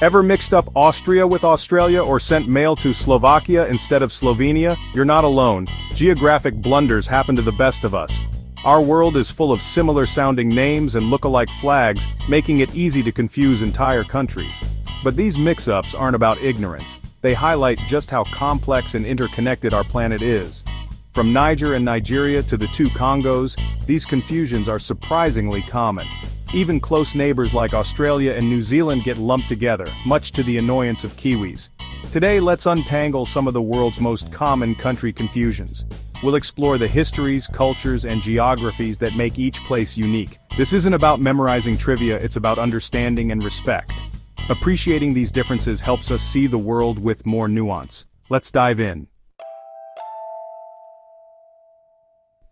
Ever mixed up Austria with Australia or sent mail to Slovakia instead of Slovenia? You're not alone. Geographic blunders happen to the best of us. Our world is full of similar-sounding names and look-alike flags, making it easy to confuse entire countries. But these mix-ups aren't about ignorance. They highlight just how complex and interconnected our planet is. From Niger and Nigeria to the two Congos, these confusions are surprisingly common. Even close neighbors like Australia and New Zealand get lumped together, much to the annoyance of Kiwis. Today, let's untangle some of the world's most common country confusions. We'll explore the histories, cultures, and geographies that make each place unique. This isn't about memorizing trivia, it's about understanding and respect. Appreciating these differences helps us see the world with more nuance. Let's dive in.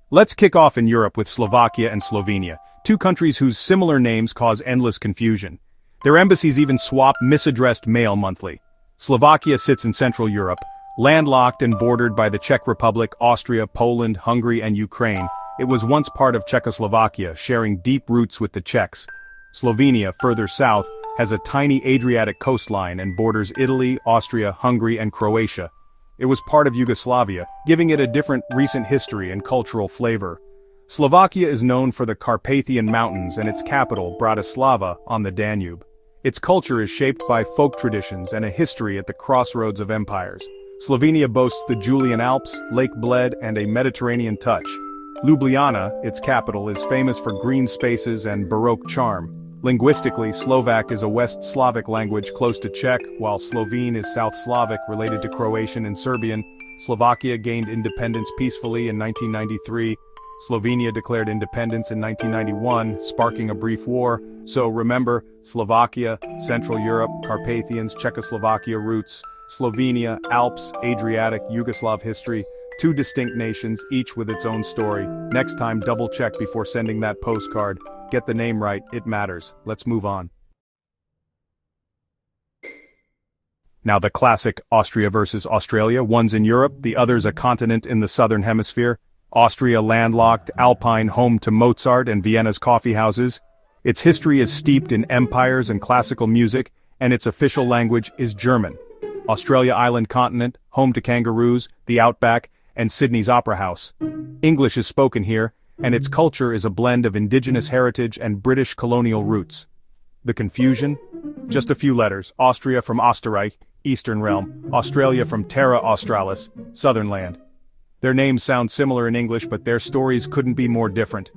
Let's kick off in Europe with Slovakia and Slovenia, two countries whose similar names cause endless confusion. Their embassies even swap misaddressed mail monthly. Slovakia sits in Central Europe, landlocked and bordered by the Czech Republic, Austria, Poland, Hungary, and Ukraine. It was once part of Czechoslovakia, sharing deep roots with the Czechs. Slovenia, further south, has a tiny Adriatic coastline and borders Italy, Austria, Hungary, and Croatia. It was part of Yugoslavia, giving it a different recent history and cultural flavor. Slovakia is known for the Carpathian Mountains and its capital, Bratislava, on the Danube. Its culture is shaped by folk traditions and a history at the crossroads of empires. Slovenia boasts the Julian Alps, Lake Bled, and a Mediterranean touch. Ljubljana, its capital, is famous for green spaces and Baroque charm. Linguistically, Slovak is a West Slavic language close to Czech, while Slovene is South Slavic related to Croatian and Serbian. Slovakia gained independence peacefully in 1993. Slovenia declared independence in 1991, sparking a brief war. So remember, Slovakia, Central Europe, Carpathians, Czechoslovakia roots, Slovenia, Alps, Adriatic, Yugoslav history, two distinct nations, each with its own story. Next time, double-check before sending that postcard. Get the name right, it matters. Let's move on. Now the classic Austria versus Australia, one's in Europe, the other's a continent in the southern hemisphere. Austria landlocked, alpine, home to Mozart and Vienna's coffee houses. Its history is steeped in empires and classical music, and its official language is German. Australia island continent, home to kangaroos, the outback, and Sydney's Opera House. English is spoken here, and its culture is a blend of indigenous heritage and British colonial roots. The confusion? Just a few letters. Austria from Österreich, Eastern Realm. Australia from Terra Australis, Southern Land. Their names sound similar in English, but their stories couldn't be more different.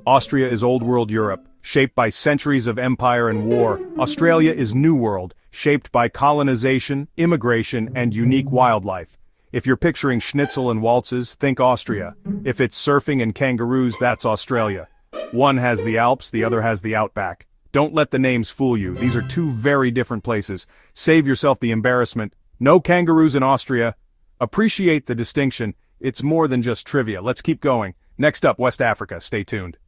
Austria is Old World Europe, shaped by centuries of empire and war. Australia is New World, shaped by colonization, immigration, and unique wildlife. If you're picturing schnitzel and waltzes, think Austria. If it's surfing and kangaroos, that's Australia. One has the Alps, the other has the outback. Don't let the names fool you, these are two very different places. Save yourself the embarrassment. No kangaroos in Austria. Appreciate the distinction. It's more than just trivia. Let's keep going. Next up, West Africa. Stay tuned.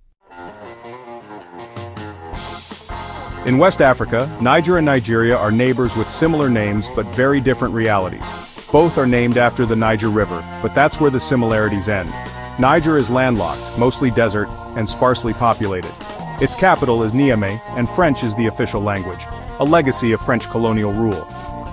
In West Africa, Niger and Nigeria are neighbors with similar names but very different realities. Both are named after the Niger River, but that's where the similarities end. Niger is landlocked, mostly desert, and sparsely populated. Its capital is Niamey, and French is the official language, a legacy of French colonial rule.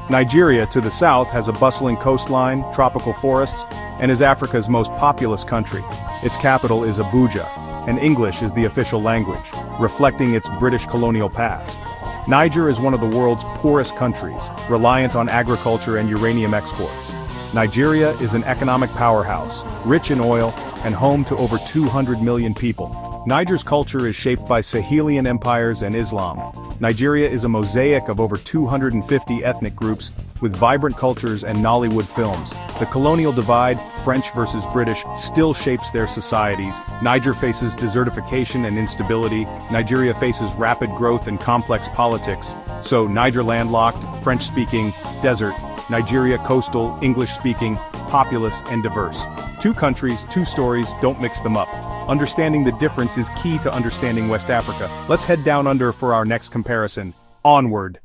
Nigeria, to the south, has a bustling coastline, tropical forests, and is Africa's most populous country. Its capital is Abuja, and English is the official language, reflecting its British colonial past. Niger is one of the world's poorest countries, reliant on agriculture and uranium exports. Nigeria is an economic powerhouse, rich in oil, and home to over 200 million people. Niger's culture is shaped by Sahelian empires and Islam. Nigeria is a mosaic of over 250 ethnic groups, with vibrant cultures and Nollywood films. The colonial divide, French versus British, still shapes their societies. Niger faces desertification and instability. Nigeria faces rapid growth and complex politics. So Niger landlocked, French-speaking, desert. Nigeria coastal, English-speaking, populous and diverse. Two countries, two stories, don't mix them up. Understanding the difference is key to understanding West Africa. Let's head down under for our next comparison. Onward.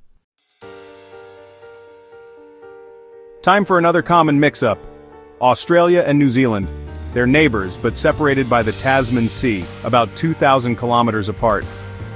Time for another common mix-up. Australia and New Zealand. They're neighbors, but separated by the Tasman Sea, about 2,000 kilometers apart.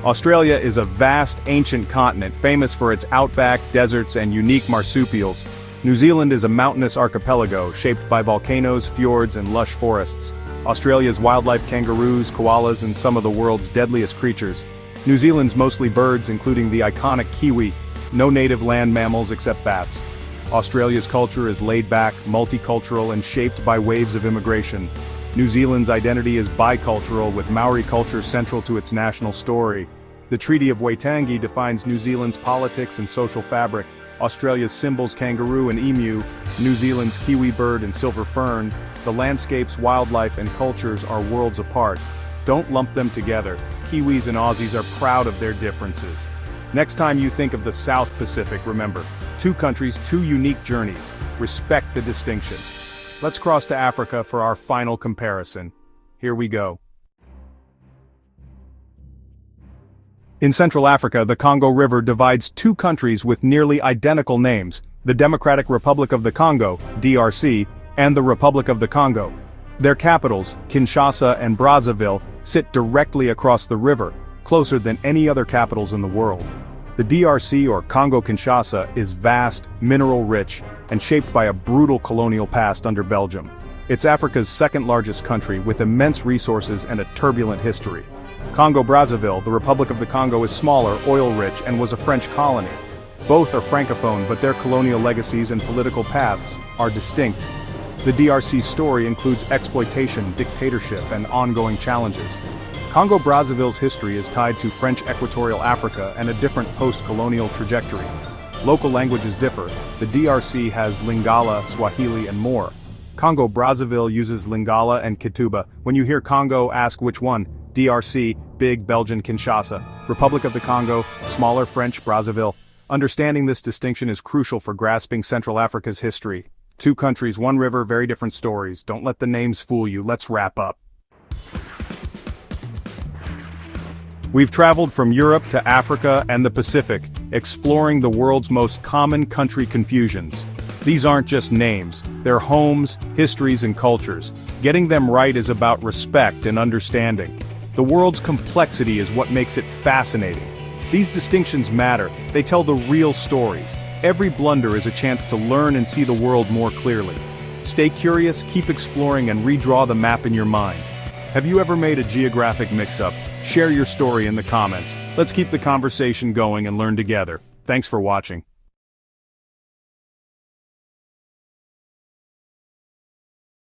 Australia is a vast, ancient continent famous for its outback, deserts, and unique marsupials. New Zealand is a mountainous archipelago shaped by volcanoes, fjords, and lush forests. Australia's wildlife: kangaroos, koalas, and some of the world's deadliest creatures. New Zealand's mostly birds, including the iconic kiwi. No native land mammals except bats. Australia's culture is laid-back, multicultural, and shaped by waves of immigration. New Zealand's identity is bicultural, with Maori culture central to its national story. The Treaty of Waitangi defines New Zealand's politics and social fabric. Australia's symbols: kangaroo and emu, New Zealand's kiwi bird and silver fern. The landscapes, wildlife, and cultures are worlds apart. Don't lump them together. Kiwis and Aussies are proud of their differences. Next time you think of the South Pacific, remember, two countries, two unique journeys. Respect the distinction. Let's cross to Africa for our final comparison. Here we go. In Central Africa, the Congo River divides two countries with nearly identical names: the Democratic Republic of the Congo, DRC, and the Republic of the Congo. Their capitals, Kinshasa and Brazzaville, sit directly across the river, closer than any other capitals in the world. The DRC, or Congo-Kinshasa, is vast, mineral-rich, and shaped by a brutal colonial past under Belgium. It's Africa's second-largest country, with immense resources and a turbulent history. Congo-Brazzaville, the Republic of the Congo, is smaller, oil-rich, and was a French colony. Both are francophone, but their colonial legacies and political paths are distinct. The DRC's story includes exploitation, dictatorship, and ongoing challenges. Congo-Brazzaville's history is tied to French Equatorial Africa and a different post-colonial trajectory. Local languages differ. The DRC has Lingala, Swahili, and more. Congo-Brazzaville uses Lingala and Kituba. When you hear Congo, ask which one. DRC, big Belgian Kinshasa. Republic of the Congo, smaller French Brazzaville. Understanding this distinction is crucial for grasping Central Africa's history. Two countries, one river, very different stories. Don't let the names fool you. Let's wrap up. We've traveled from Europe to Africa and the Pacific, exploring the world's most common country confusions. These aren't just names, they're homes, histories, and cultures. Getting them right is about respect and understanding. The world's complexity is what makes it fascinating. These distinctions matter, they tell the real stories. Every blunder is a chance to learn and see the world more clearly. Stay curious, keep exploring, and redraw the map in your mind. Have you ever made a geographic mix-up? Share your story in the comments. Let's keep the conversation going and learn together. Thanks for watching.